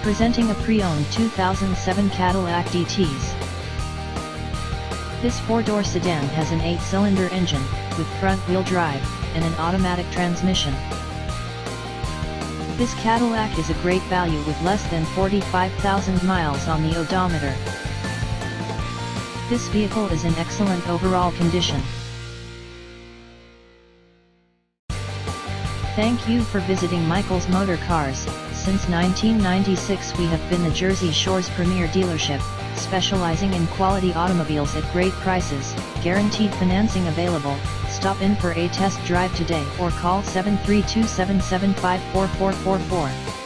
Presenting a pre-owned 2007 Cadillac DTS. This four-door sedan has an 8-cylinder engine, with front-wheel drive, and an automatic transmission. This Cadillac is a great value with less than 45,000 miles on the odometer. This vehicle is in excellent overall condition. Thank you for visiting Michael's Motorcars. Since 1996 we have been the Jersey Shore's premier dealership, specializing in quality automobiles at great prices, guaranteed financing available. Stop in for a test drive today or call 732-775-4444.